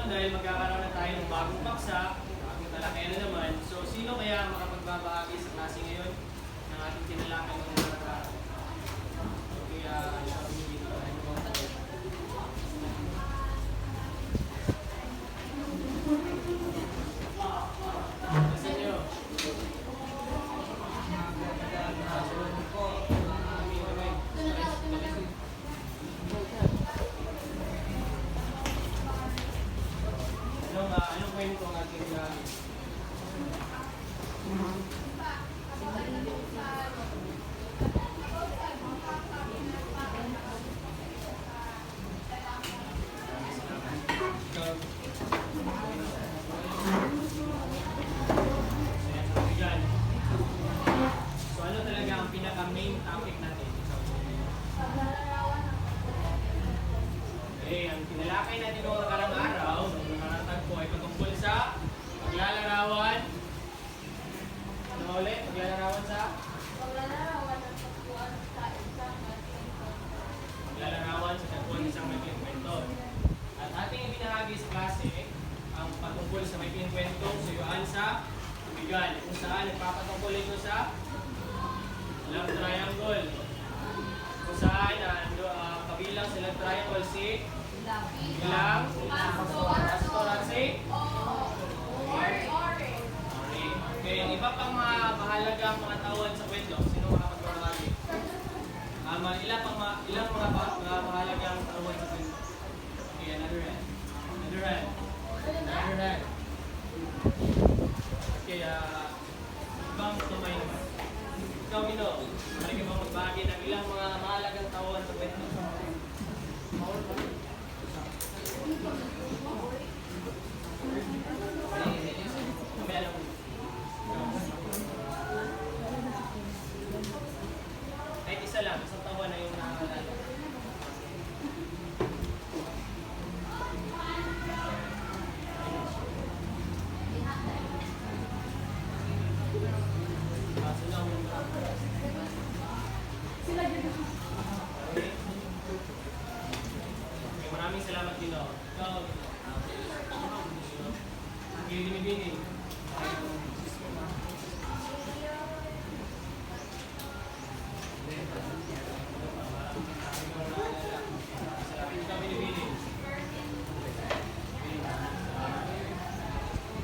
ngayon, dahil magkakaroon na tayo ng bagong paksa, bagong talakayan na naman, so sino kaya makapagbabahagi sa klase ngayon ng ating tinalakay ng mga araw? Okay, sabi niyo dito. Kasi nyo. Anong kwento ang ating So ano talaga ang pinaka-main topic natin? Okay, ang tinalakay natin noong nakarang araw, noong nakarang tagpo ay patungkol sa paglalarawan. Ano ulit? Paglalarawan sa? Paglalarawan sa tagpuan isang maikling kwento. At ating ibinahagi sa klase ang patungkol sa maikling kwentong suyuan sa tubigan. Kung saan nagpapatungkol ito sa love triangle. Kung saan kabilang sa love triangle si Ilang, Pastor at si Okay, ang iba pang mahalagang mga tawag sa kwento. Sino makapagbabahagi? Ilang mga mahalagang tawag sa kwento? Okay, another hand. Okay, ibang tumay naman. Ikaw, Mino, mali ka bang magbahagi ng ilang mga mahalagang tawag sa kwento? Kahit isa lang, isang tawa na yung nakakalala. Maraming salamat din ako. Ikaw, Bini.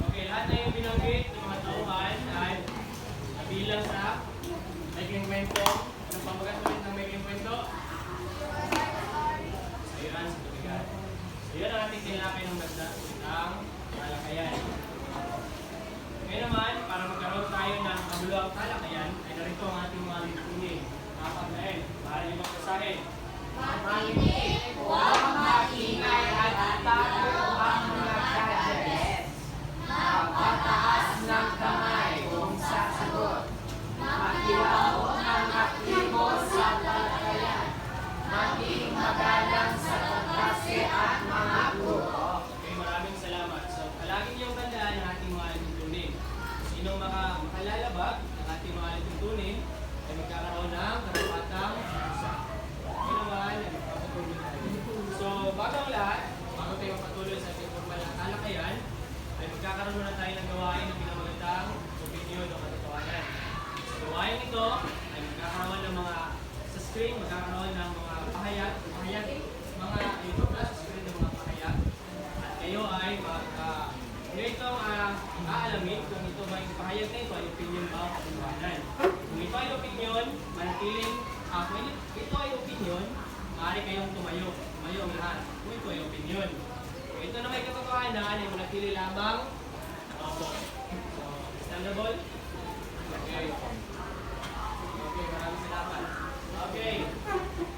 Okay, lahat na yung binanggit ng mga tauhan ay nabilang sa maikling kwento. Anong pamagat ulit ng maikling kwento? Sayuran sa tubigan. So yun ang ating tinalakay ng ang talakayan. Ngayon naman, para magkaroon tayo ng kabuluhang talakayan, ay narito ang ating mga lipunin. Mga pagkain, para niyo magkasahin. Makinig, huwag maingay at itago ang mga gadgets. Magpataas ng kamay kung sasagot. Makilaw ng aktibo sa talakayan. Maging magalang sa pagkasi at mga grupo. Okay, maraming salamat. So, palagi niyong tandaan ang ating mga lipunin. Sinong makalalabag ng ating mga lipunin ay magkakaroon ng karapatang pusa. Ngayon naman, nagpapatuloy tayo. So, bago ang lahat, bago tayo mapatuloy sa ating formal na talakayan, ay magkakaroon muna tayo ng gawain ng pinamagandang opinion o katotohanan. Sa gawain ito, ay magkakaroon ng mga sa screen, magkakaroon ng mga pahayag, mga sa screen ng mga pahayag. At kayo ay itong aalamin kung ito ba yung pahayag na ito ay opinion ba o katotohanan. Kung ito ay opinion, manatiling, kung ito ay opinion, maaari kayong tumayo ang lahat. Kung ito ay opinion. Kung ito na may katotohanan, ay manatili lamang opo. So, understandable? Okay. Okay, maraming salamat. Okay.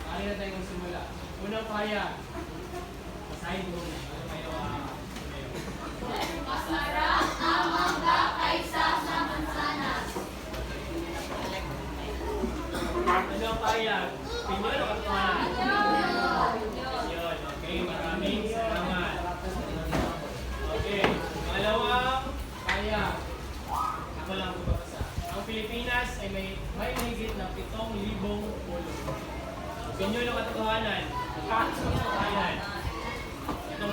Maaari na tayong simula. Unang pahayag. Basahin mo na. Ano kayo? Masarap ang mangga kaysa sa mansanas. Ano pahayag? Opinion o katotohanan? Opinion. Okay, maraming salamat. Okay, pangalawang pahayag. Ako lang bubasa. Ang Pilipinas ay may mahigit na 7,000 pulo. Opinion o katotohanan? Katotohanan. Ito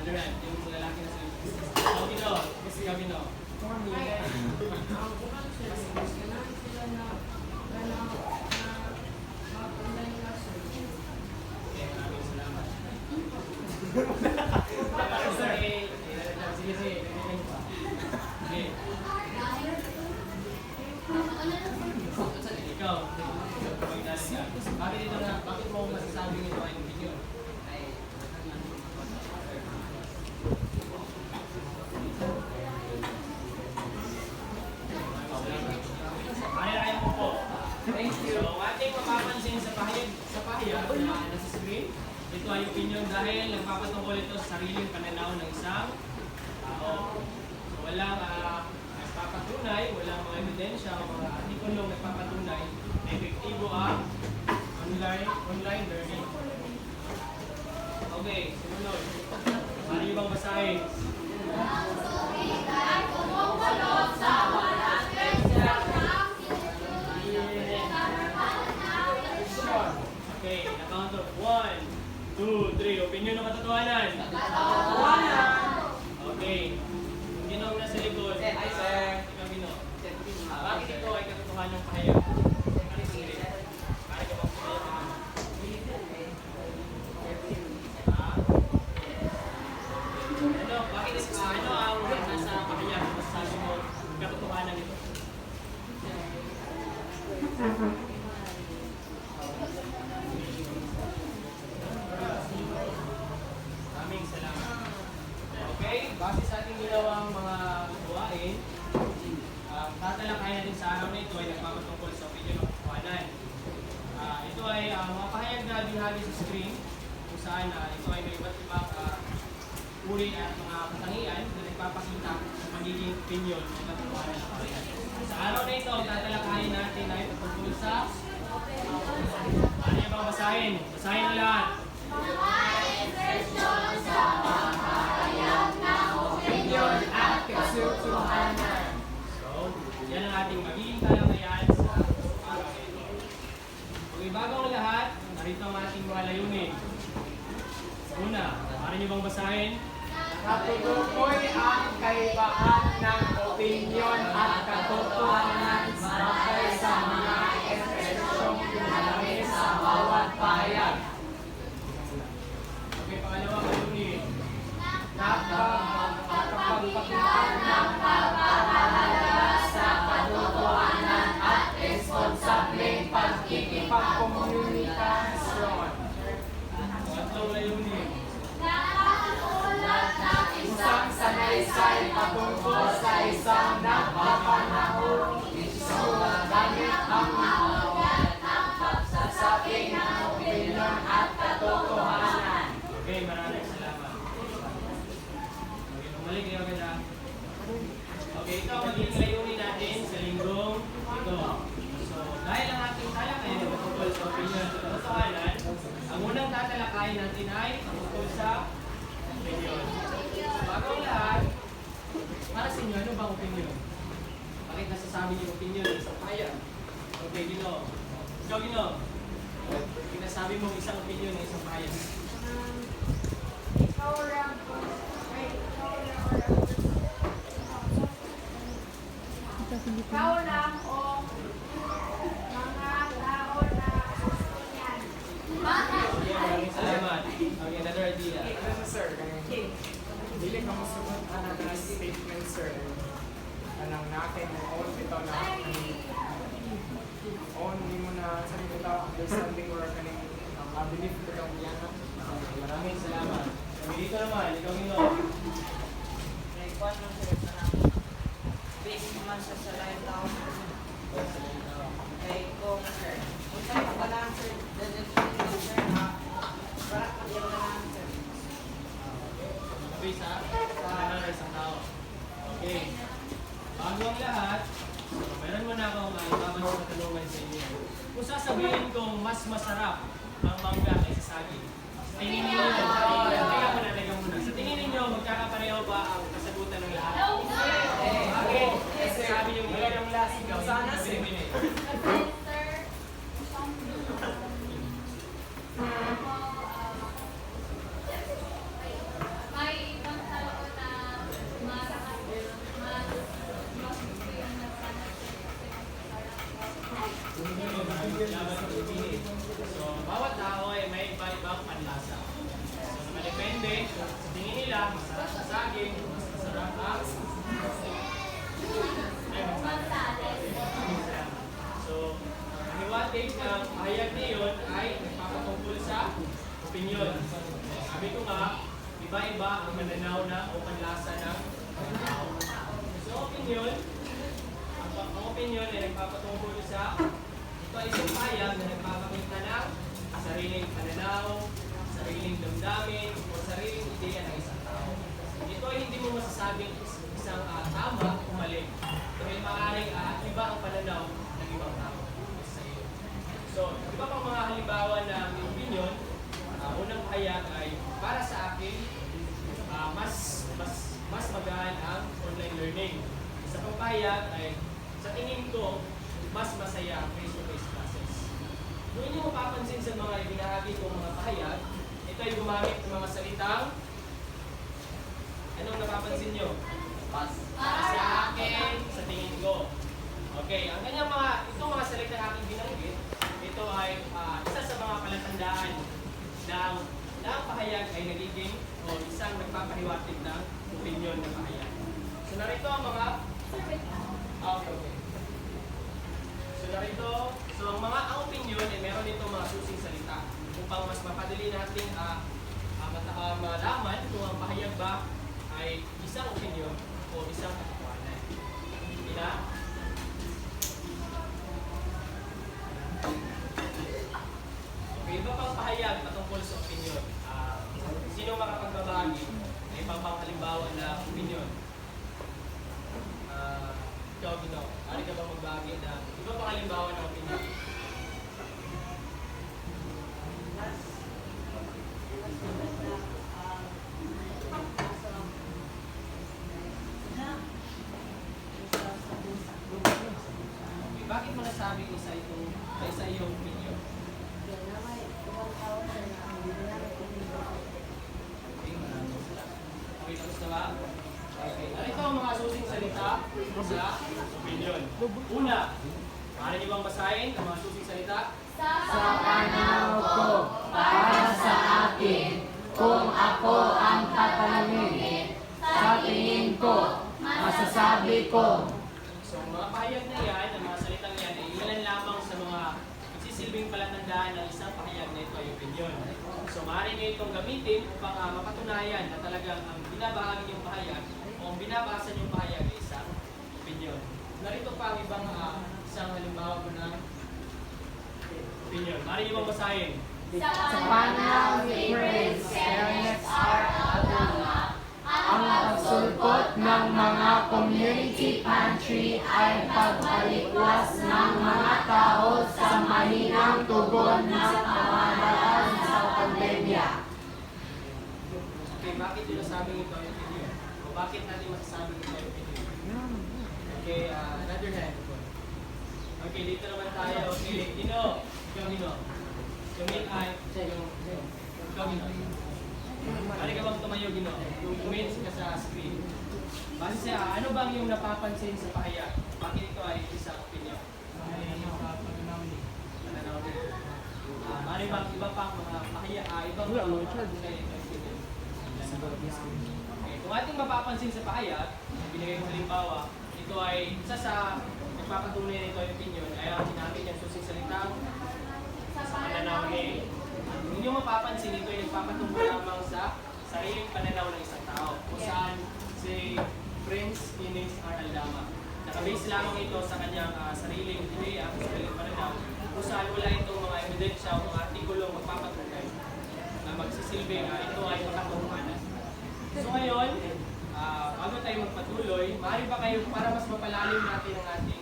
Durant, yung lalaki na sa Gabino. Kasi Gabino. Okay, maraming salamat. Sige, sige. Okay. Ikaw, magdala ka. Bakit ito na, bakit mo masasabing ito ay opinion? Kaya mo po. Thank you. So, ating mapapansin sa pahayag na nasa screen, ito ay opinion dahil nagpapatungkol ito sa sariling pananaw ng isang tao. So, walang nagpapatunay, walang mga ebidensya o mga artikulong nagpapatunay na epektibo ang online learning. Okay, sumunod. Ano yung bang basahin? Okay, na count of 1, 2, 3. Opinion ng katotohanan? Katotohanan! Okay. Yung ginong nasa likod. Hi, sir. Ikaw gino. Bakit ito ay katotohanan ng pahayag? Para ka bang pahayag? Ano? Bakit ano ang nasa pahayag? Masasabi mo katotohanan nito? Maraming salamat. Okay, base sa ating ginawang mga gawain, tatalakayin natin sa araw na ito ay nagpapatungkol sa opinion ng katotohanan. Ito ay mga pahayag na binahagi sa screen kung saan ito ay may iba't ibang uri at mga katangian na nagpapakita sa magiging opinion ng katotohanan ng pahayag. Sa araw na ito, ang tatalakayin natin ay patungkol sa ano yung bang basahin? Basahin ang lahat. So, yan ang ating magiging talakayan sa araw na ito. Okay, bago ang lahat, narito ang ating mga layunin. Una, para niyo bang basahin? Natutukoy ang kaibahan ng opinyon at katotohanan batay sa mga ekspresyong pinalangin sa bawat pahayag. Okay, pangalawang layunin. Nakapagpakita ng pagpapahalaga sa katotohanan at responsableng pagkikipagkomunikasyon. Pangatlong layunin. Isang sanaysay patungkol sa isang napapanahon isyo gamit ang pagsasabi ng opinyon at katotohanan. Okay, maraming salamat. Okay, bumalik kayo agad. Okay, ito ang magiging layunin natin sa linggong ito. So, dahil ang ating talakayan ay patungkol sa opinion at katotohanan, ang unang tatalakayin natin ay patungkol sa opinion. So, bago ang lahat, para sa inyo, ano bang opinion? Bakit nasasabi niyo opinion ng isang pahayag? Okay, Gino. Ikaw, Gino. Pinasabi mo isang opinion ng isang pahayag. Ikaw lang o mga tao na gusto niyan. Bakit? Okay, maraming salamat. Okay, another idea. Ano sir, dili ka musugot na statement sir. Anang natin mo own bitaw na own di mo na sa bitaw understanding or kaning belief bitaw niya na. Maraming salamat. Okay, dito naman, ikaw Gino. May kwan lang sir na base naman siya sa live tao. Kay kung sir, kung sa'yo ka lang sir, dadalhin sir na para kaya ka lang sir. Sabi sa pananaw ng isang tao. Okay. Bago ang lahat, so, meron mo na akong ibabang sa katanungan sa inyo. Kung sasabihin kong mas masarap ang mangga kaysa saging, sa tingin ninyo, teka muna. Sa tingin ninyo, magkakapareho ba ang kasagutan ng lahat? Bakit? Kasi sabi yung ilan ang last ikaw, sana sir. May Siyempre, sa tingin nila, masarap sa saging, mas masarap ang ay, masarap. So, ang hiwatig ng pahayag na yun ay nagpapatungkol sa opinion. Sabi ko nga, iba-iba ang mananaw na o panlasa ng tao. So, opinion, ang opinion ay nagpapatungkol sa ito ay isang pahayag na nagpapakita ng sariling pananaw, sariling damdamin, o sariling ideya ng isang tao. Ito ay hindi mo masasabing isang tama o mali. Ito ay maaaring iba ang pananaw ng ibang tao sa iyo. So, iba pang mga halimbawa ng opinion, unang pahayag ay para sa akin, mas magaan ang online learning. Isa pang pahayag ay sa tingin ko, mas masaya ang face-to-face classes. Kung inyo mapapansin sa mga ibinahagi kong mga pahayag, ito ay gumamit ng mga salitang anong napapansin nyo? Para sa akin, sa tingin ko. Okay, ang kanyang itong mga salitang aking binanggit, ito ay isa sa mga palatandaan na ang pahayag ay nagiging o isang nagpapahiwatig ng opinion ng pahayag. So narito ang mga okay. So narito, ang opinion ay meron dito mga susing salita upang mas mapadali nating malaman kung ang pahayag ba ay isang opinion o isang katotohanan. Ina? Okay, iba pang pahayag patungkol sa opinion. Sino makapagbabahagi ay halimbawa na opinion? Ikaw, Gino, ari ka ba magbahagi na iba pang halimbawa ng opinion? Okay, bakit mo nasabing isa yung opinion? Okay, tapos na ba? Okay. Narito ang mga susing salita sa opinion. Una, maaari niyo bang basahin ang mga susing salita? Sa pananaw ko, para sa akin, kung ako ang tatanungin, sa tingin ko, masasabi ko. So, mga pahayag na yan, ang mga salitang yan, ay ilan lamang sa mga magsisilbing palatandaan ng isang pahayag na ito ay opinion. So, maaari niyo itong gamitin upang mapatunayan na talagang ang binabahagi niyong pahayag o ang binabasa niyong pahayag ay isang opinion. Narito pa ang ibang isang halimbawa ko ng opinion. Maaari niyo bang basahin? Sa pananaw ni Prince Ernest R. Aldama, ang pagsulpot ng mga community pantry ay pagbalikwas ng mga tao sa mahinang tugon ng pamahalaan sa pandemya. Okay, bakit nyo nasabing ito ay opinion? O bakit natin masasabing ito ay opinion? Okay, another hand. Okay, dito naman tayo. Okay, Gino. Ikaw, Gino. Ikaw, Gino. Ano ka bang tumayo, Gino? Tumingin ka sa screen. Base sa, ano bang yung napapansin sa pahayag? Bakit ito ay isang opinion? Pananaw din. Ano bang iba pang mga pahayag? Ibang mga opinion? Okay, kung ating mapapansin sa pahayag, binigay kong halimbawa, ito ay isa sa nagpapatunay nito yung opinion ay ang ginamit yung susing salitang sa pananaw ni. Kung inyong mapapansin, ito ay nagpapatungkol lamang sa sariling pananaw ng isang tao. Kung saan si Prince Ernest R. Aldama. Nakabase lamang ito sa kanyang sariling ideya, sariling pananaw, kung saan wala itong mga ebidensya o mga artikulong magpapatunay na magsisilbing ito ay makatotohanan. So ngayon, bago tayo magpatuloy, maaari ba kayo, para mas mapalalim natin ang ating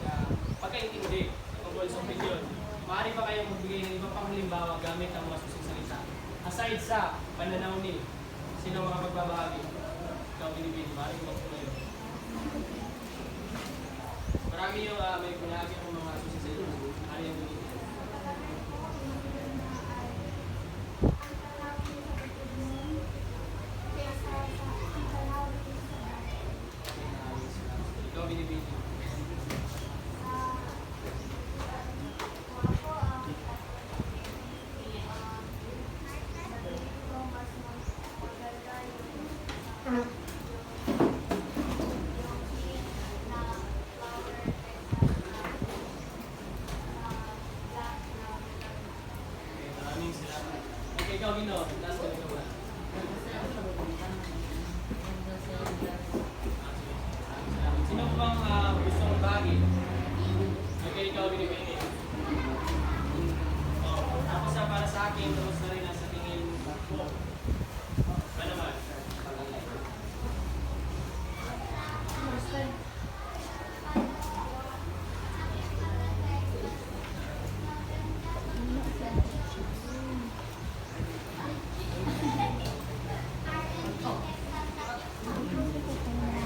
pagkaintindi tungkol sa opinion, maaari ba kayo magbigay ng iba pang halimbawa gamit ang mga susing salita? Aside sa pananaw ni, sino mga magbabahagi? Ikaw, Binibini, maaari ba tumayo? Marami yung may pinahagi ng mga susing salita. Ano yung Binibini? Ikaw, Binibini. Okay, maraming salamat. Okay, ikaw, Gino. Last ka ikaw ba? Salamat. Sino po bang gustong bahagi? Okay, ikaw, binibini. Tapos para sa akin, tapos na rin ang sa tingin ko. Ano naman?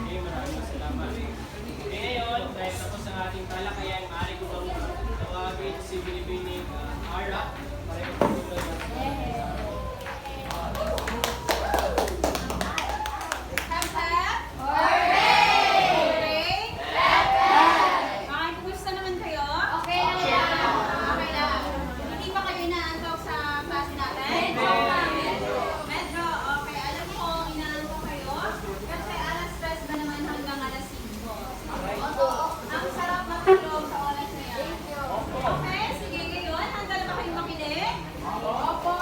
Okay, maraming salamat. Okay, ngayon, dahil tapos ang ating talakayan, maaari ko bang tawagin si Binibining Ara para ipagpatuloy ang Kumusta naman kayo? Okay lang. Okay lang. Hindi pa kayo inaantok sa klase natin? Medyo. Okay. Alam ko, inaantok kayo. Kasi alas 3 ba naman hanggang alas 5? Ang sarap matulog sa oras na yan. Okay, sige ngayon. Handa na ba kayong makinig? Opo.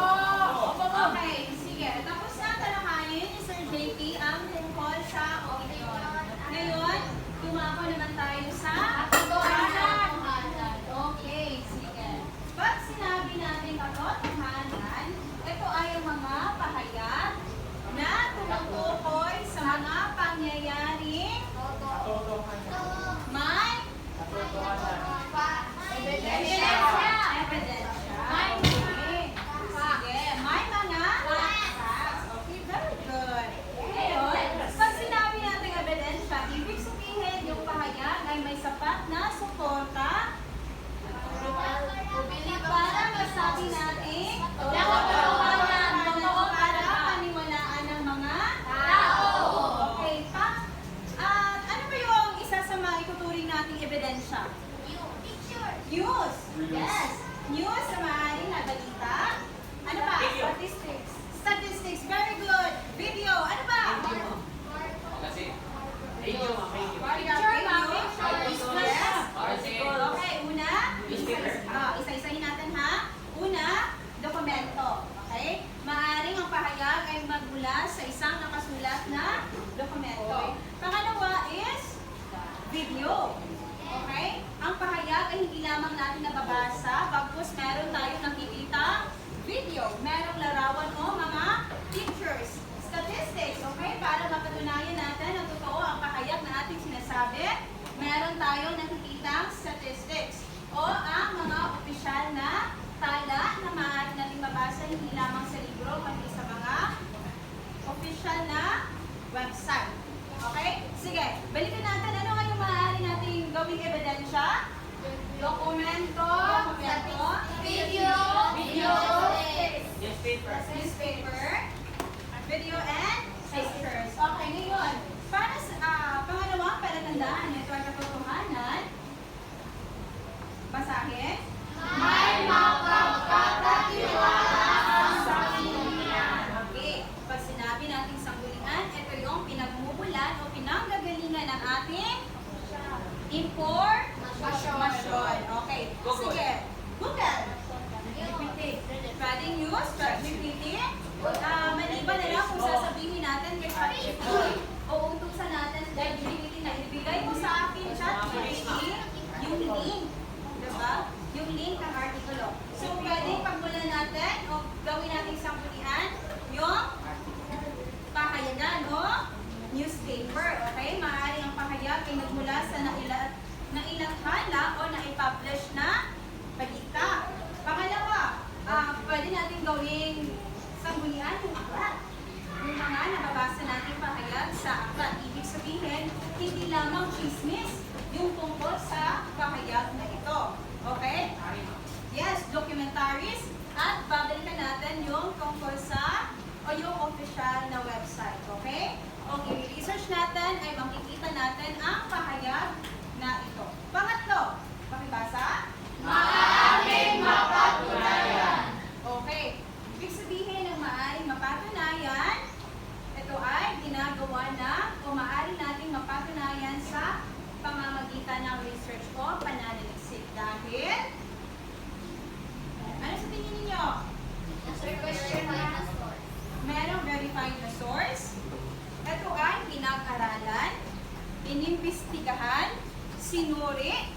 Okay, sige. Tapos na talakayin ni Sir JP ang tungkol sa opinion. Ngayon, tumako naman tayo sa katotohanan. Okay, sige. Pag sinabi natin katotohanan, ito ay ang mga pahayag na tumutukoy sa mga pangyayaring may ebidensya. Sige, may mga facts. Okay, very good. Ngayon, pag sinabi natin ebidensya, ibig sabihin yung pahayag ay may sapat na suporta para masabi natin katotohanan, totoo para paniwalaan ng mga tao. Okay, at ano ba yung isa sa mga ituturing nating ebidensya? News. Yes. News sa maaaring na balita. Ano ba? Statistics. Statistics. Very good. Video. Ano ba? Kasi, Picture, yes. Okay, una. Isa-isahin natin ha. Una, dokumento. Okay? Maaaring ang pahayag ay magmula sa isang nakasulat na dokumento. Pangalawa is video. Okay? Ang pahayag ay hindi lamang natin nababasa, bagkus meron tayong nakikita video. Merong larawan o mga pictures. Statistics, okay? Para mapatunayan natin na totoo ang pahayag na ating sinasabi, meron tayong nakikitang statistics o ang mga opisyal na tala na maaari nating mabasa hindi lamang sa libro, pati sa mga opisyal na website. Okay? Sige, balikan natin. Ano nga yung maaari nating gawing ebidensya? Dokumento. Video. Newspaper. Video and pictures. Okay, ngayon. Para sa pangalawang palatandaan, ito ay katotohanan. Basahin. May mapagkakatiwala ang sanggunian. Okay. Pag sinabi nating sanggunian, ito yung pinagmumulan o pinanggagalingan ng ating information. Okay. Sige. Google. Pwede news, ChatGPT. Maliban na lang kung sasabihin natin kay ChatGPT o utusan natin sa ChatGPT na ibigay mo sa akin ChatGPT yung link. Diba? Yung link ng artikulo. So, pwede pagmulan natin o gawin natin sanggunian yung pahayagan o newspaper. Okay? Maaaring ang pahayag ay nagmula sa nailathala o naipublish na balita. Pangalawa, pwede natin gawing sanggunian yung aklat. Yung mga nababasa natin pahayag sa aklat. Ibig sabihin, hindi lamang chismis yung tungkol sa pahayag na ito. Okay? Yes, documentaries. At babalikan natin yung tungkol sa o yung official na website. Okay? Okay, research natin ay makikita natin ang pahayag na ito. Pangatlo, pakibasa? Maaaring mapatunayan. Okay. Ibig sabihin ng maaaring mapatunayan, ito ay ginagawa inimbestigahan, sinuri,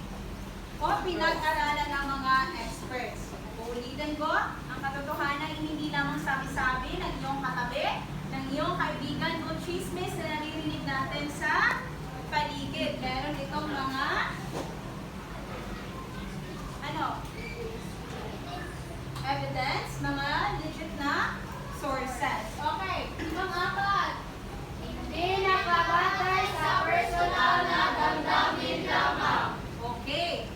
o pinag-aralan ng mga experts. Uulitin ko, ang katotohanan ay hindi lamang sabi-sabi ng iyong katabi, ng iyong kaibigan o chismis na naririnig natin sa paligid. Meron itong mga evidence, mga legit na sources. Okay, pang-apat. Hindi nakabatay sa personal na damdamin lamang. Okay.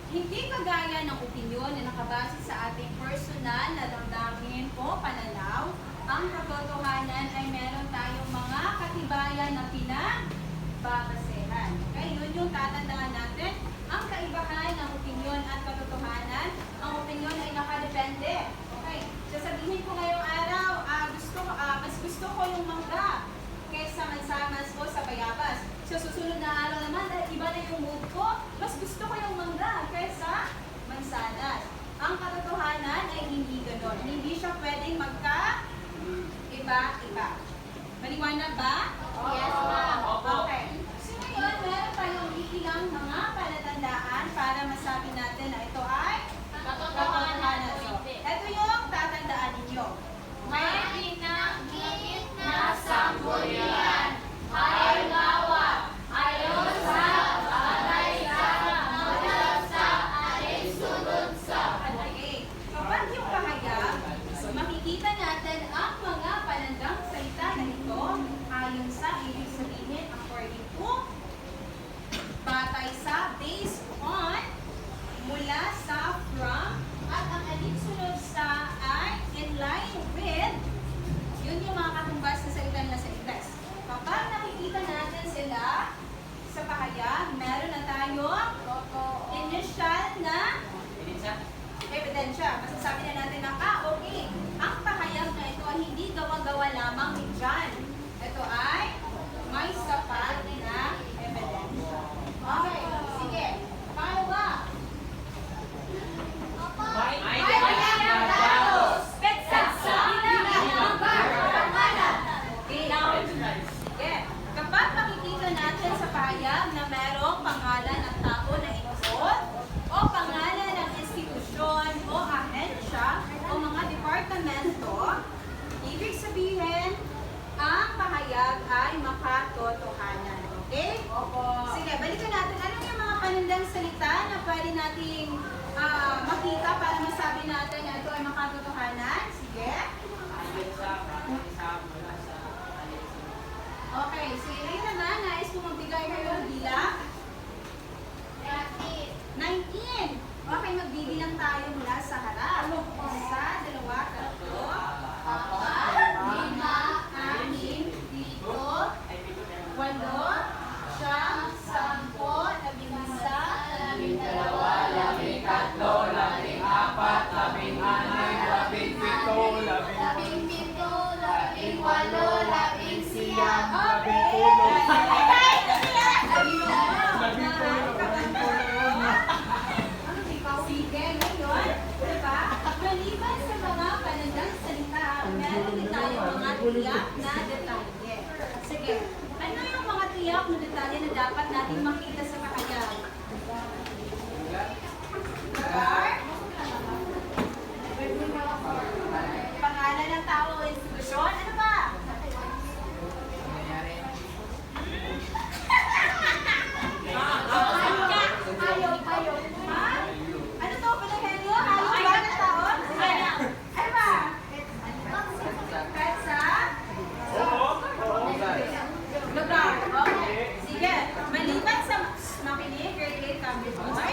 Hindi kagaya ng opinyon na nakabase sa ating personal na damdamin o pananaw, ang katotohanan ay meron tayong mga katibayan na pinagbabasehan. Okay, yun yung tatandaan natin. Ang kaibahan ng opinyon at katotohanan, ang opinyon ay nakadepende. Okay, sasabihin ko ngayong araw, mas gusto ko yung mangga kaysa mansamas o sa bayabas. Sa susunod na araw naman, iba na yung mood ko, mas gusto ko yung mangga kaysa mansanas. Ang katotohanan ay hindi ganon. Hindi siya pwedeng magka-iba-iba. Maliwanag ba? Yes, ma'am. Okay. So ngayon, meron tayong ilang mga palatandaan para masabi natin na ito ay katotohanan. Ito yung tatandaan ninyo. May binanggit na sanggunian ay gawa ayon sa kalayaan mula sa alinsunod sa. Okay. Kapag yung pahayag, makikita natin ang mga panandang salita na ito ayon sa ibig sabihin according to, batay sa, based on, mula sa, from, at ang alinsunod sa ay in line with, yun yung mga katumbas na salita nila sa Ingles. Kapag nakikita natin sila sa pahayag, meron na tayong initial na ebidensya. Masasabi na natin na, okay, ang pahayag na ito ay hindi gawa-gawa lamang ni John. Ito ay may sapat na ebidensya. Okay, sige. Pangalawa. May Sige. Kapag makikita natin sa pahayag na merong pangalan ng tao na inuot o pangalan ng institusyon o ahensya o mga departamento, ibig sabihin, ang pahayag ay makatotohanan. Okay? Sige, balikan natin. Ano yung mga panandang salita na pwede nating makita para masabi natin na ito ay makatotohanan? Sige. Okay, sige rin naman, nais ko magbigay kayo ng bilang 19. Okay, magbibilang tayo mula sa harap. 1, 2, 3, 4, 5, 6, 7, 8, 9, 10, 11, Sige, ngayon, diba? Maliban sa mga panandang salita, meron din tayo mga tiyak na detalye. Sige, ano yung mga tiyak na detalye na dapat natin makita sa pahayag? Pangalan ng tao o institusyon? Ano ba? Ha? Ano to? Palahenyo? Hayop ba ng tao? Ano ba? Petsa? Lugar. Okay. Sige. Maliban sa makinig, grade 8 Cambridge Board,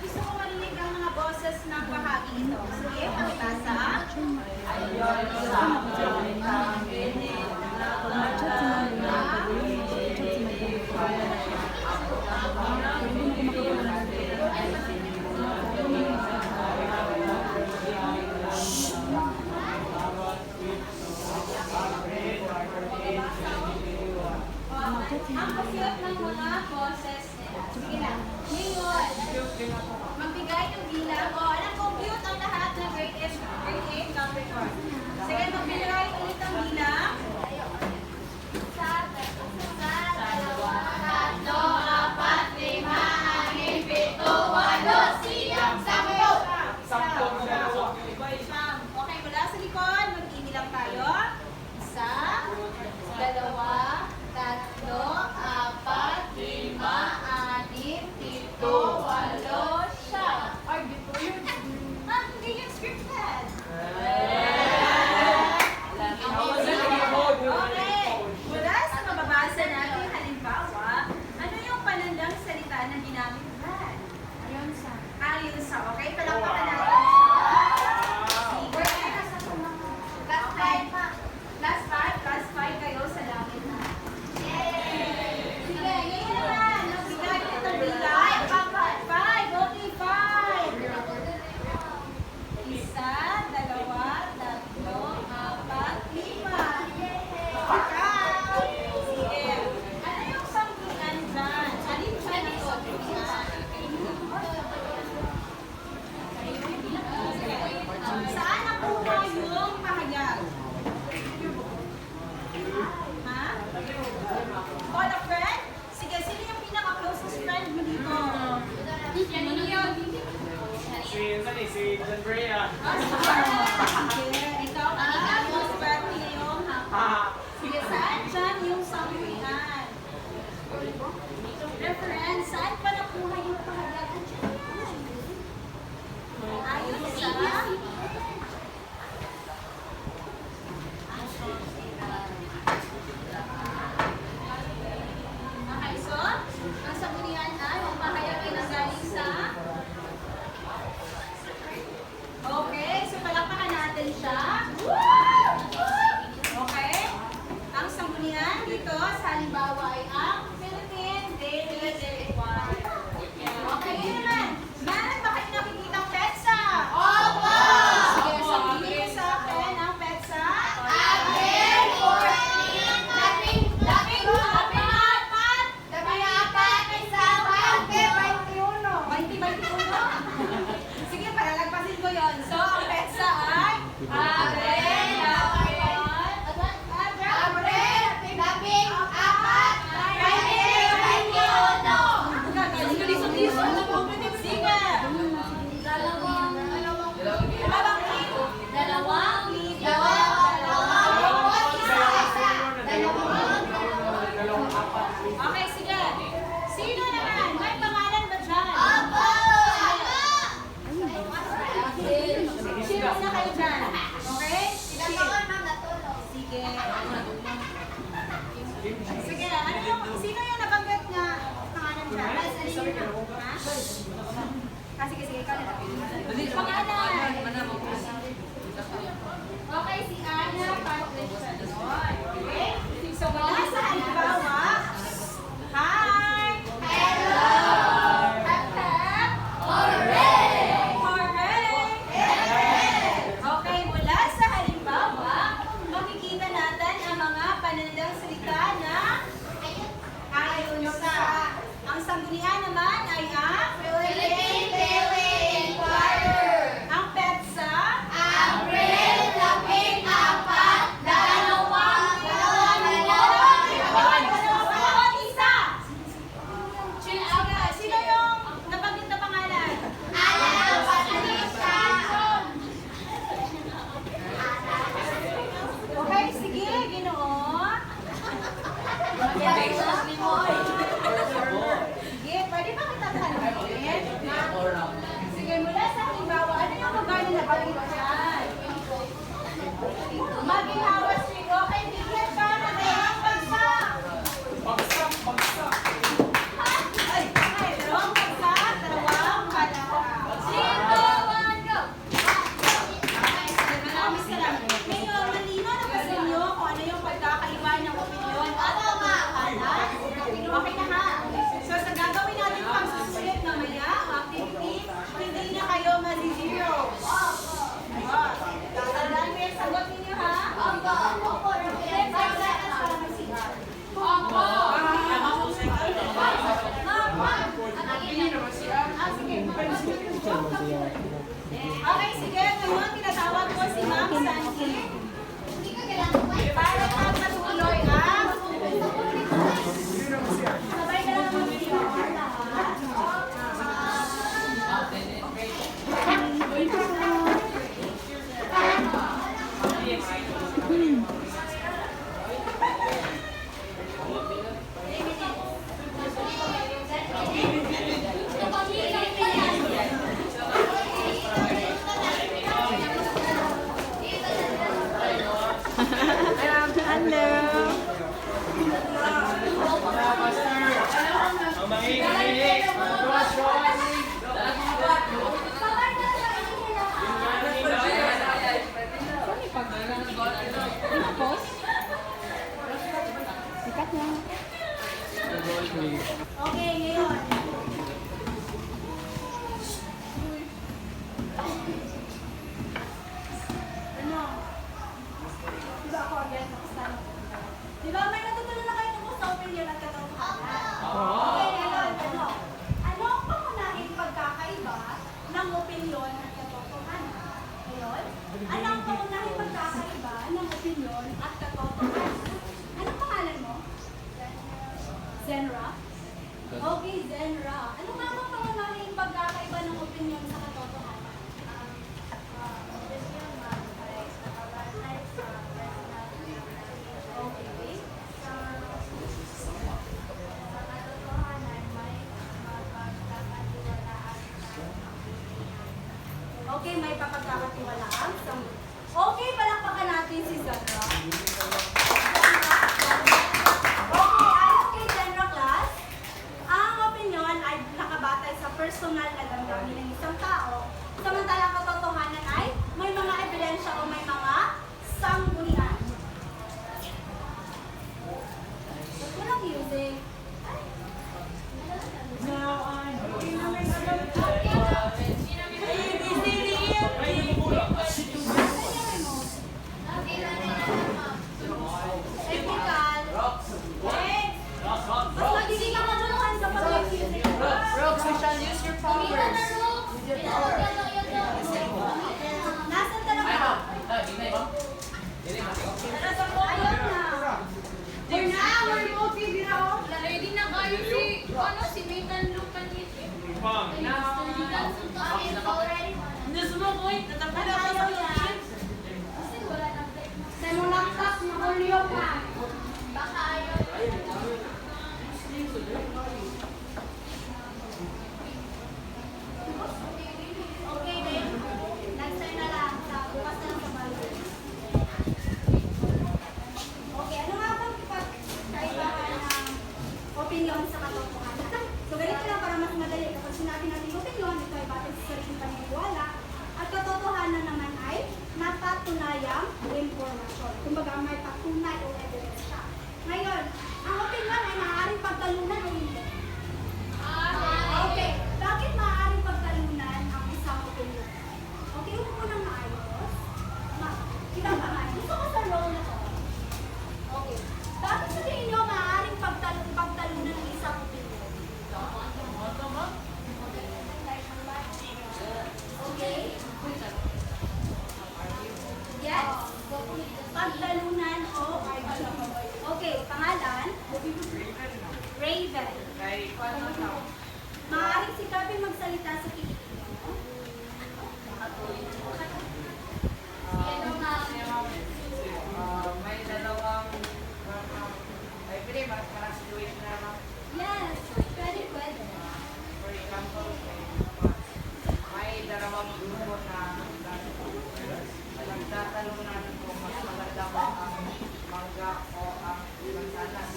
gusto ko marinig ang mga boses ng bahagi ito. Sige, pakibasa. Ayon sa ang init na Ang pasyot ng mga boses nila. Sige lang. Ngayon, magbigay ng bilang. O, compute ang lahat ng grade 8 Capricorn. Sige, magbigay ulit ang bilang. Sa dalawa, tatlo, apat, lima, anim, pito, walo, siyam, sampu. Sampung dalawa. Siyam. Okay, mula sa likod, mag-ibilang tayo. Isa, Dalawa, tatlo, apat, lima, anim, pito, walo, siyam. or before yun. Hindi yung scripted. Okay. Mula sa mababasa natin halimbawa, ano yung panandang salita na ginamit Brad? Ayon sa. Okay, palakpakan natin siya. Sige. Last five kayo sa langit na. Sige, ngayon naman. Magbigay ulit ng bilang. Five. Okay, five. Isa, dalawa, tatlo, apat, lima. Sige. Ano yung sampulan dyan? Alin dyan ang sampulan? Saan nakuha yung pahayag? Ha? Call a friend? Sige, sino yung pinaka-closest friend mo dito? Yan yun. Si John Brea. Sige, ikaw ang most friendly ngayong hapon. Sige, saan dyan yung sampulan? Reference, saan pa nakuha yung pahayag? Ayun sa... Okay, so, ang sabunihan ay, ang pahayag ay nanggaling sa... Okay, so palakpakan natin siya. Okay? Ang sabunihan dito sa halimbawa ay ang Philippine Daily Require. Okay, yun naman. Meron ba kayo nakikitang petsa? Opo! Sige, sabihin mo sa akin ang petsa. April 14, labing apat, isang April 2021. Sige, palalagpasin ko yon. So, ang petsa ay April, labing apat, 2021. Sige. Okay, sige. Sino naman? May pangalan ba dyan? Sino na kayo dyan? Okay? Sige. Sige, ano yung, sino yung nabanggit na pangalan dyan? Ha? Sige, ikaw na. Pangalan. Okay, si Ana Patricia. Okay? So, wala sa halimbawa. Hi! Hello! Hooray! Okay, mula sa halimbawa, makikita natin ang mga panandang salita na ayon sa. Ang sanggunian naman ay ang Philippine Daily Inquirer. ang petsa, April, labing apat, dalawang isa. Sino yung nabanggit na pangalan? Ana Patricia. Okay, sige, Ginoo. Sige, pwede ba kita tanongin? Sige, mula sa halimbawa, ano yung lugar na nabanggit dyan? Maginhawa Street. Okay, bigyan ka na dalawang bagsak. Bagsak. Ay, dalawang bagsak, dalawang panahon. Okay, sige. Ngayon, tinatawag ko si Ma'am Sandy para magpatuloy ang sabay ka lang mag-video. Lahat. Ang maingay. Okay, ngayon. Ano? Diba ako again? Diba may natutunan na kayo tungkol sa opinion at katotohanan? Okay, ngayon. Ano? Ano ang pangunahing pagkakaiba ng opinion at katotohanan? Ngayon, ano ang pangunahing pagkakaiba ng opinion at katotohanan? Anong pangalan mo? Zenra? Okay, Zenra. Ano nga ang pangunahing pagkakaiba ng opinion sa katotohanan? Okay. Okay, may papagkakatiwalaan. Okay, palakpakan natin si Zenra. Okay, ayon kay Zenra class, ang opinion ay nakabatay sa personal na damdamin ng isang tao, samantalang katotohanan ay may mga ebidensya o may mga sanggunian. Ba't walang music? Technical. Next. Mas magiging kamuluhan sa pag-music. Rox, we shall use your powers. Nasaan talaga? Ayun na. For now, we're okay din ako. Ready na kayo si Megan Lupanis. At ayaw yan. Sa mong laptop, mahulyo pa. Baka ayaw. Okay din. Next time na lang. Bukas na lang sa bago. Okay, ano nga bang kaibahan ng opinion sa katotohanan? So, ganito lang para mas madali. Kapag sinabi natin opinion, ito ay batay sa sariling paniniwala. At katotohanan naman ay napatunayang informasyon. Kumbaga, may patunay o evidence siya. Ngayon, ang opinion ay maaaring pagtalunan o hindi. Okay, bakit maaaring pagtalunan ang isang opinion? Okay, upo mo nang maayos. Kita ba nga? Gusto ko sa role na to. Okay, bakit sa tingin nyo maaaring pagtalunan ang isang opinion? Okay? Yes? Pagtalunan o argument. Okay, pangalan? Raven. Maaaring si Kevin magsalita sa Pilipino. May dalawang, ay pwede, parang situation na naman. Yes, pwede. For example, may dalawang grupo na nagtatanungan kung mas maganda ba ang mangga o ang mansanas.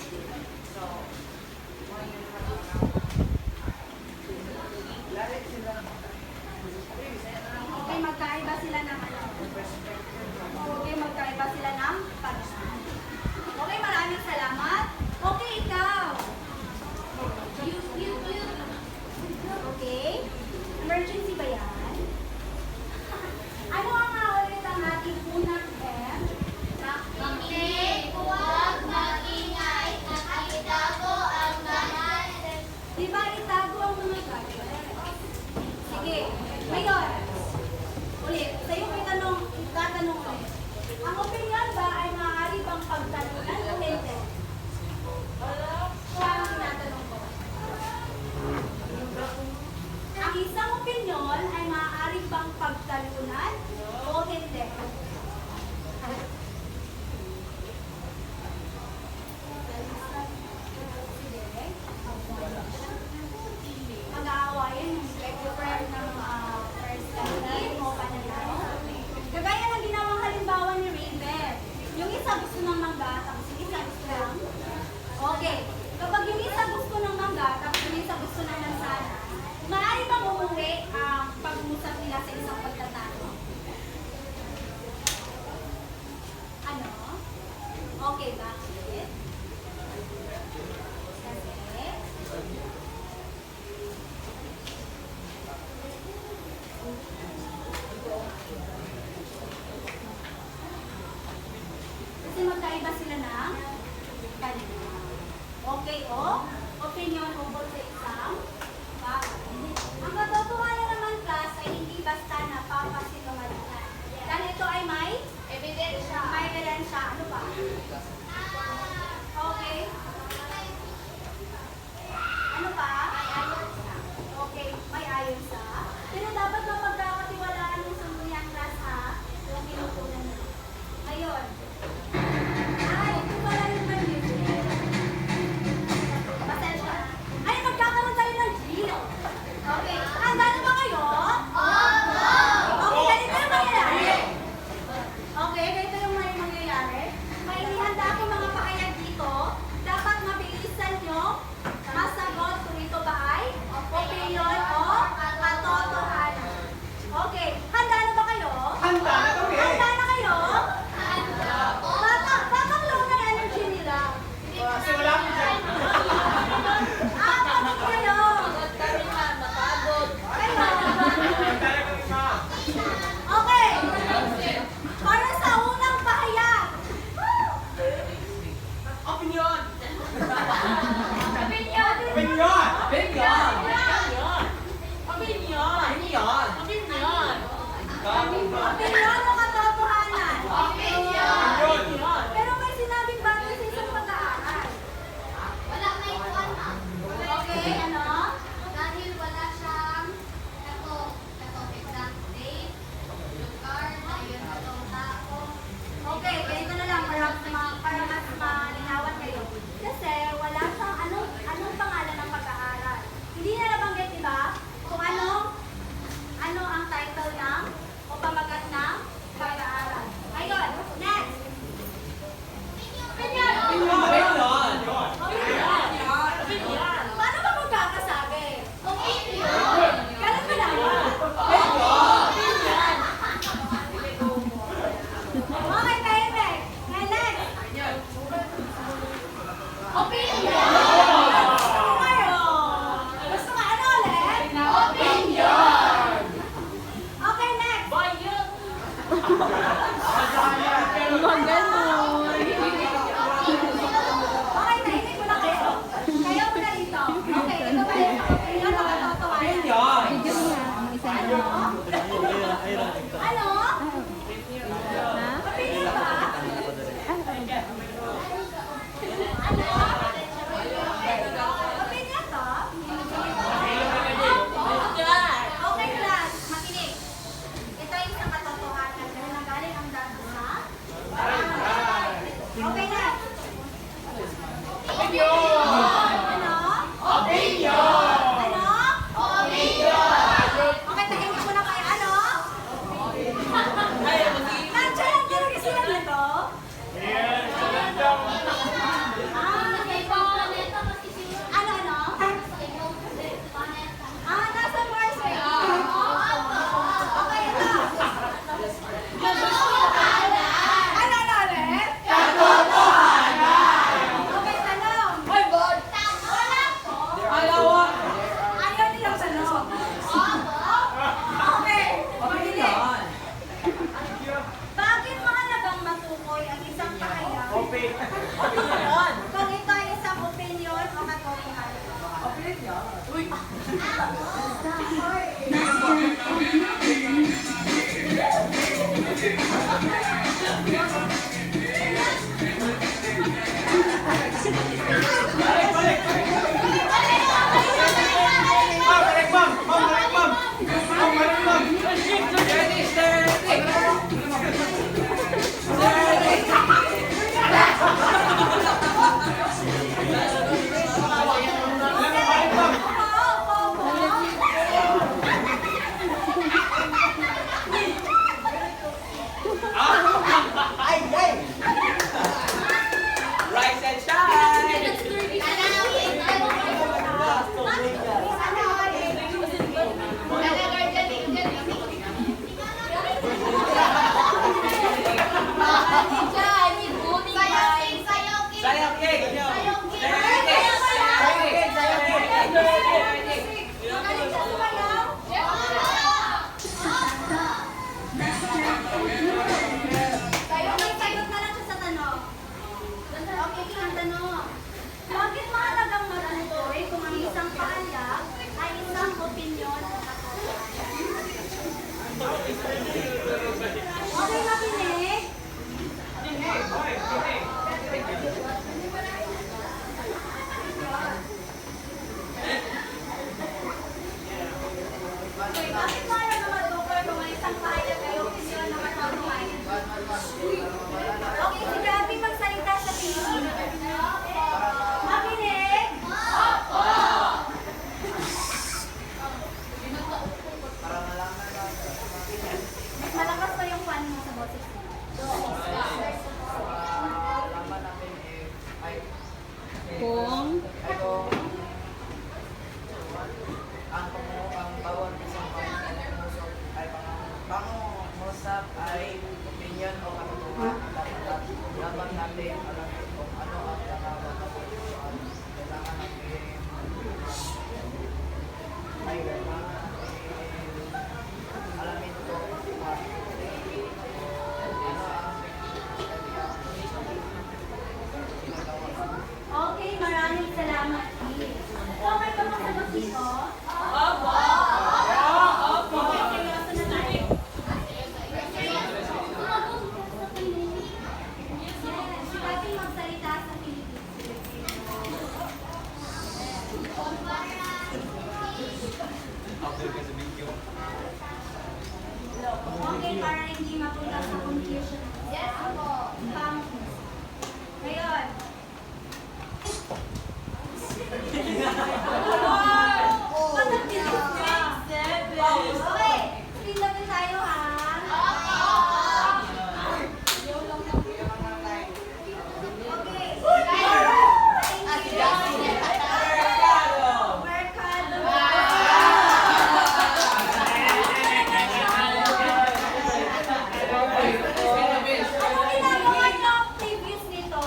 So, yun yung lalit sila. Okay, magkaiba sila ng ano? Okay, magkaiba sila ng panahon. Okay, maraming salamat. Okay, ikaw. Okay. Emergency ba yan? Ano ang nga ulit ang ating unang M? Makinig, huwag magingay, at itago ang lahat. Di ba itago ang mga gadget? Sige. Ngayon, ulit, sa'yo ko itatanong ulit. Ang opinion ba ay maaari bang pagtalunan o hindi? Siya ang tinatanong ko. Ang isang opinion ay maaari bang pagtalunan o hindi? Mag-aawayan yung lecturer ng first study o pananaw. Kagaya ng ginawang halimbawa ni Raven. Yung isa gusto ng mangga, tapos yung isa gusto ng... Okay. Kapag yung isa gusto ng mangga, tapos yung isa gusto ng lansana, maaari bang umuwi ang pag-uusap nila sa isang pagtatalo? Ano? Okay ba? Bakit? Kasi... Kasi magkaiba sila ng kanina. Okay, opinion over sa isang bagay. Ang katotohanan naman, class, ay hindi basta napapasinungalingan. Dahil ito ay may ebidensya. May ebidensya. Ano pa? Okay. Ano pa? Okay, may ayon sa. Pero dapat mapagkakatiwalaan ng sangguniang class, ha? Yung pinupunan nyo. Ngayon, ay, ito pala yung mali. Pasensya. Ay, magkakaroon tayo ng drill. Okay, handa na ba kayo? Okay, ganito yung mangyayari. Okay, ganito yung mangyayari. May inihanda akong mga pakayag dito. Dapat mabilisan nyo masagot kung ito ba ay opinion o katotohanan. Okay, handa na ba kayo? Handa na kami! Handa na kayo? Bakit low ng energy nila? Kasi wala ko dyan. Pagod kayo. Kayo. Handa na kami, ma. Okay. Para sa unang pahayag. Opinion! Opinion. Opinion! Opinion o katotohanan? Opinion! Pero may sinabing bago sa isang pag-aaral. Okay, ano? Dahil wala siyang exact date, lugar, ayun itong tao. Okay, ganito na lang para mas malinawan kayo. Kasi wala siyang anong pangalan ng pag-aaral. Hindi na nabanggit, di ba? Kung ano ang title ng o pamagat ng alamin kung ano ang nakakapagpuan. Kailangan natin ay kailangan alamin ko kung ano ang Okay, maraming salamat, Keith. Okay ba masagot dito? Opo! Okay, seryoso na tayo. Yes, pwede magsalita sa Okay, para hindi mapunta sa confusion. Yes, ako. Ngayon. Okay, speed lang din tayo ha. Anong ginagawa niyo previous nito?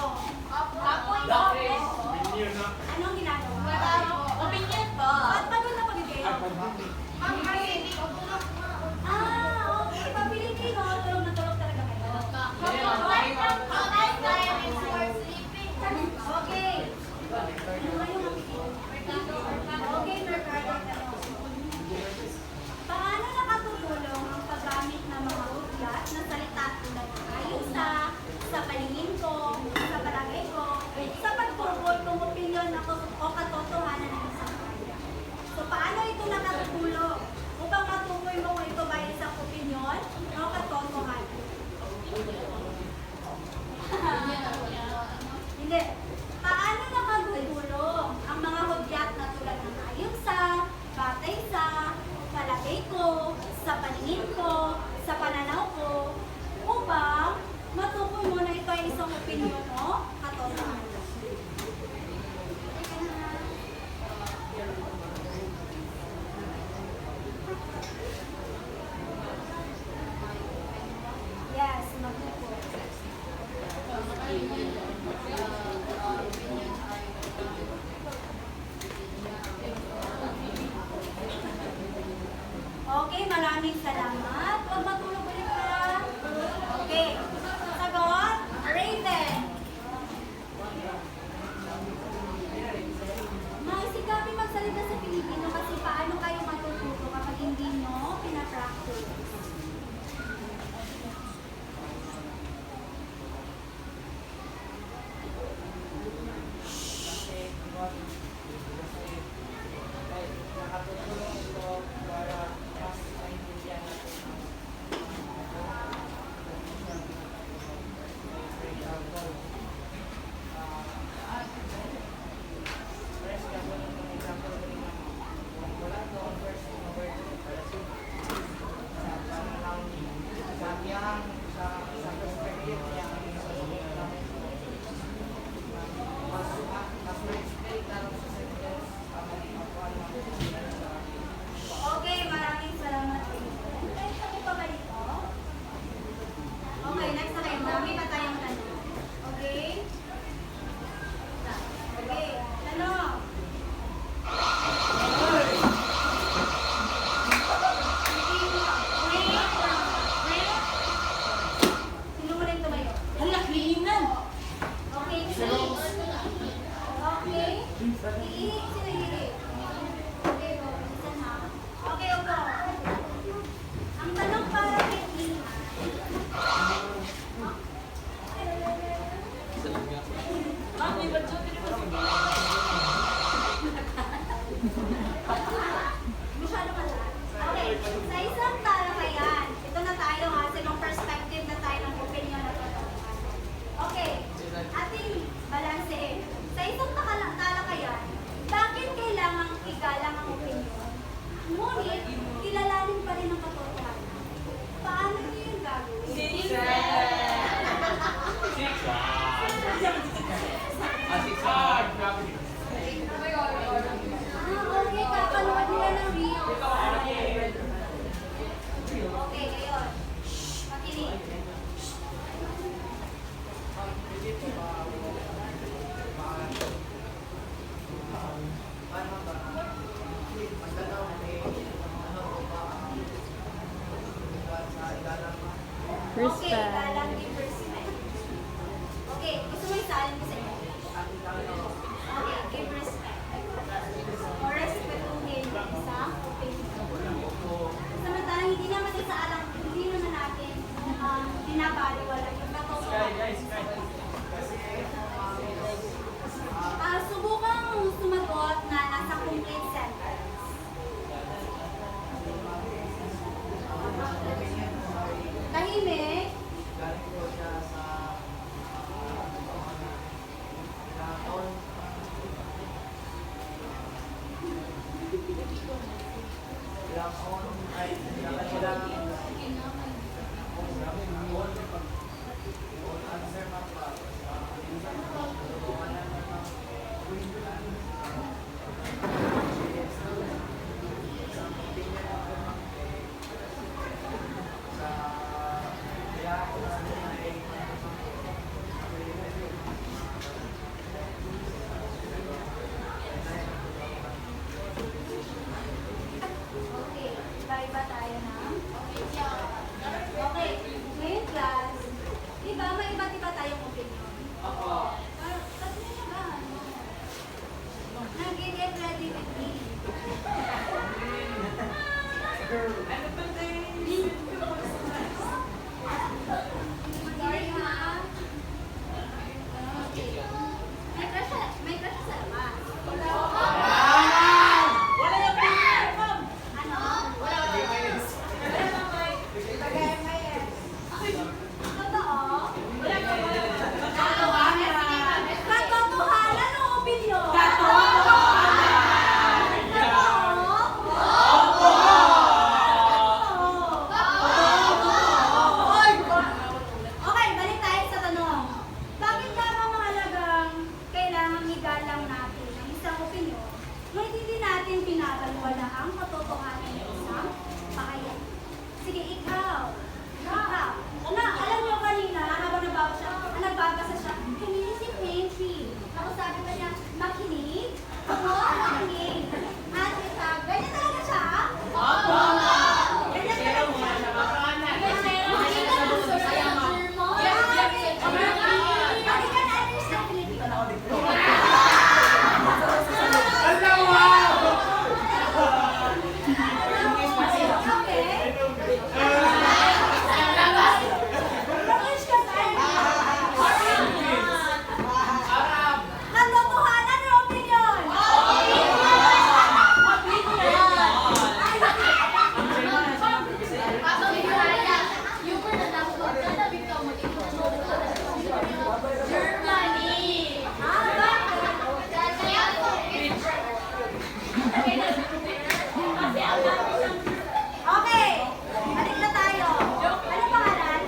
Anong ginagawa? Opinion po. Ba't pagod na pagod kayo? Okay. Pabili kayo. Tulog na tulog talaga kayo. Okay. Ano ba yung mapipili? Okay, Mercado. Paano nakatutulong ang paggamit ng mga udyat na salita tulad ng ayon sa paningin ko, sa palagay ko, sa pagtungkol kung opinyon ako o katotohanan ng isang kaya? So, paano ito nakatutulong? Upang matukoy mo kung ito ba ay isang opinyon o katotohanan? Hindi. Paano nakatutulong ang mga hudyat na tulad ng ayon sa, batay sa, palagay ko, sa paningin ko, sa pananaw ko, upang matukoy mo na ito ay isang opinyon o katotohanan? Yes, magtukoy. Okay, maraming salamat. Huwag matulog ulit ka. Okay. Sagot? Raven. Masikapin magsalita sa Pilipino kasi paano kayo matututo kapag hindi nyo pinapractice? nakatutulong ito para mas maintindihan natin ang Okay, galang give respect. Okay, gusto mo isalin ko sa inyo? Okay, give respect. O respetuhin yung isang opinion. Samantalang hindi naman natin binabaliwala yung katotohanan. Subukang sumagot na nasa complete sentence. Tahimik. Galing po siya sa taon. Ilang taon ay nakailang answer map pa. Okay, iba-iba tayo na. Okay, ngayon class, di ba may iba't iba tayong opinion? Kasi na ba, nag-get ready with me. Sorry ha. Okay. May crush sa labas. Ano? Totoo? Katotohanan o opinion? Okay, balik tayo sa tanong. Bakit nga mahalagang kailangan igalang natin ang isang opinion nung hindi natin pinapaliwala ang katotohanan ng isang pakayag? Sige, ikaw. Alam niyo kanina, habang nagbabasa siya, humilisip entry. Tapos sabi pa niya, makinig. Makinig. At isa, ganyan talaga siya? Ganyan talaga siya. Katotohanan o opinion? Okay, balik na tayo. Ano pangalan?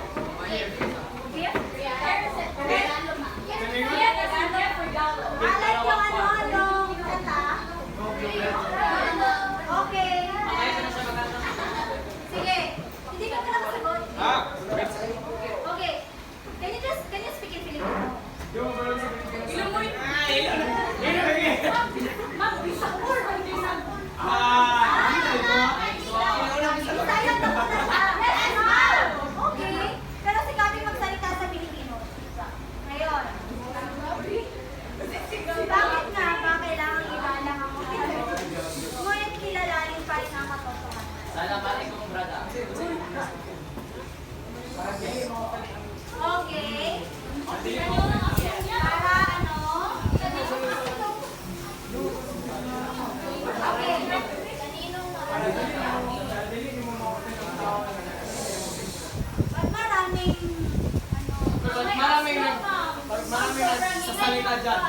Alay yung ano-anong kanta? Okay. Sige, hindi ka pala masagot. Okay. Can you speak in Filipino? Sayang na po na siya. Okay. Pero si Gabi magsalita sa Pilipino. Ngayon. Bakit nga ba kailangan ilalang ang opinion? Ngunit kilalanin pa rin ang katotohanan. Assalamualaikum, brother. Okay. Para ano? Okay. Ba't maraming nagsasalita dyan.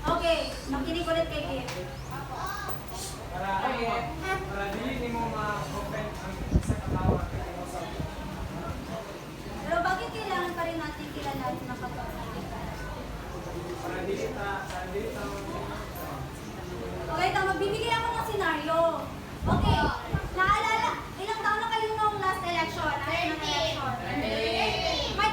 Okay, makinig ulit kay Kim. Para dili mo ma-open ang sa katawan. Pero bakit kailangan pa rin natin kilalanin ang katotohanan? Para dili ta Okay, magbibigay ako ng senaryo. Okay, naalala, ilang taon na kayo nung last election? National election? May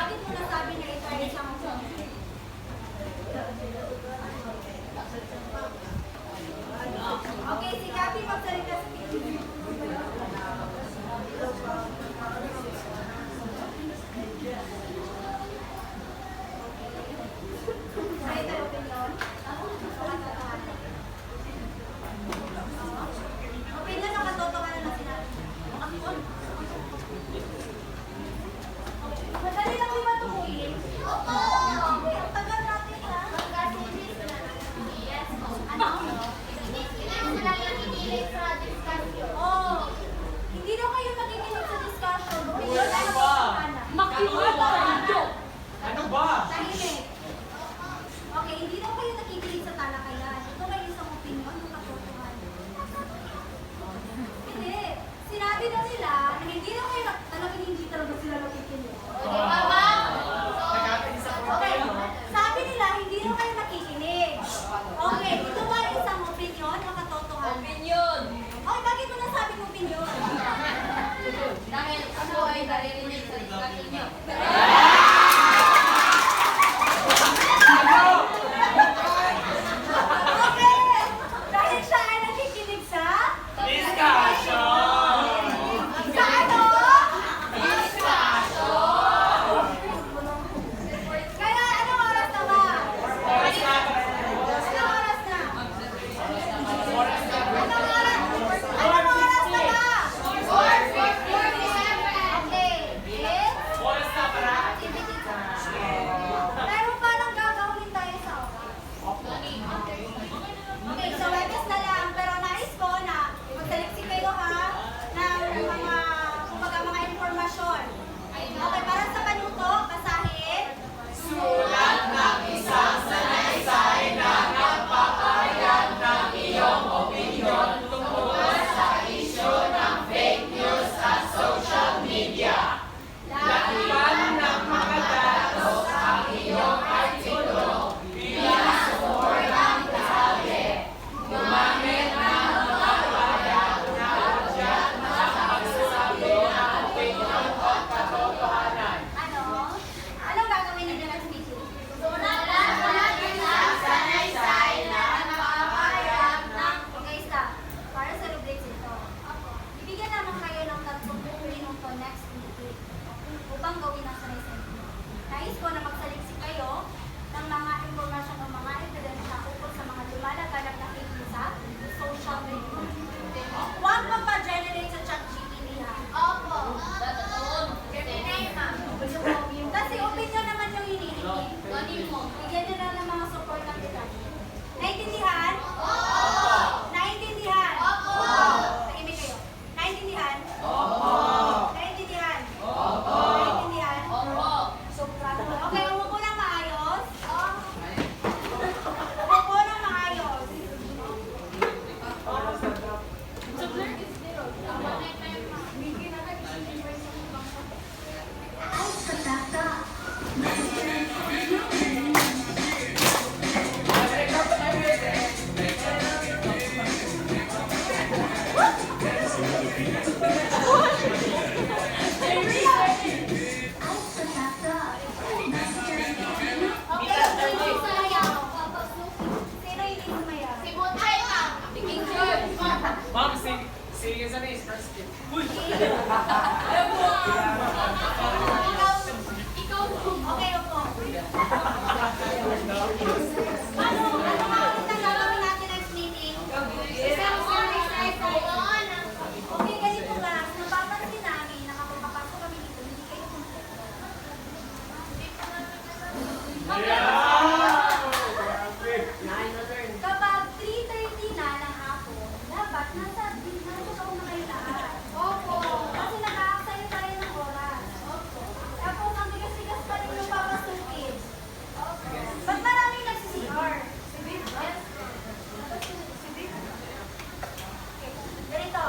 bakit mo nasabi na ito ay isang opinion? Okay, si Gabi magsalita sa video. Ay, ito yung opinion. Opinion na katotohanan na sinabi. Madali lang yung matukuin. Oo! Ang tagal natin ha. Ano? Oo. Hindi daw kayo nakikinig sa discussion. Opinion na katotohanan. Makinig tayo. Ano ba? Tahimik. Okay, hindi daw kayo nakikinig sa talakayan. Ito kayo isang opinion ng katotohanan. Hindi. Sinabi daw nila na hindi daw kayo talagang hindi talaga sila nakikinig. Nagkakaisa ko Okay. kayo, no? Sabi nila hindi daw kayo nakikinig. Okay, ito ba isang opinion o katotohanan? Opinion. Okay, bakit mo nasabing opinion? Dahil ako ay naririnig sa discussion niyo. Okay! Dahil siya ay nakikinig sa? Discussion! Sa ano? Kaya anong oras na ba? Oras na. Anong oras na? Oras na. Anong oras na ba? 4:47. Okay. It's Oras na para. activity time. Pero parang gagawin tayo sa oras. Okay, so webes na lang. Pero nais ko na magsaliksik kayo ha ng mga, kumbaga mga informasyon. Okay, para sa panuto, basahin. Sulat ng isang sanaysay na nagpapahayag ng iyong opinion tungkol sa isyu ng fake news at social media. Lagyan ng mga datos ang iyong artikulo bilang suportang detalye. Gumamit ng mga pahayag na udyat na pagsasabi ng opinion o katotohanan. Ano? Anong gagawin ninyo next meeting? Okay, stop. Para sa rubrics ito. Bibigyan naman kayo ng 30 minuto next meeting upang gawin ang sanaysay. Nais ko na magsaliksik kayo ng mga impormasyon o mga ebidensya ukol sa mga lumalaganap na fake news sa social media. Huwag magpa-generate sa ChatGPT ha. Kasi opinion naman yung hinihingi. Bigyan nyo lang ng mga support ng detalye. Naintindihan? Naintindihan? Tahimik kayo. Naintindihan? Naintindihan? Naintindihan? Okay, umupo ng maayos. Umupo ng maayos. Okay, sino yung sumayaw? Sino yung sumayaw? Ma'am, sige sa next first tip. Okay, upo. Ano ang gagawin natin next meeting? Okay, ganito class. Napapansin namin na kapag papasok kami dito, hindi kayo kumpleto. Kapag 3:30 na ng hapon, dapat nasa taon na kayo lahat. Kasi nag-aaksaya tayo ng oras. Tapos ang bigas-bigas pa rin yung papasukin. Ba't maraming nag-CR? Okay, ganito.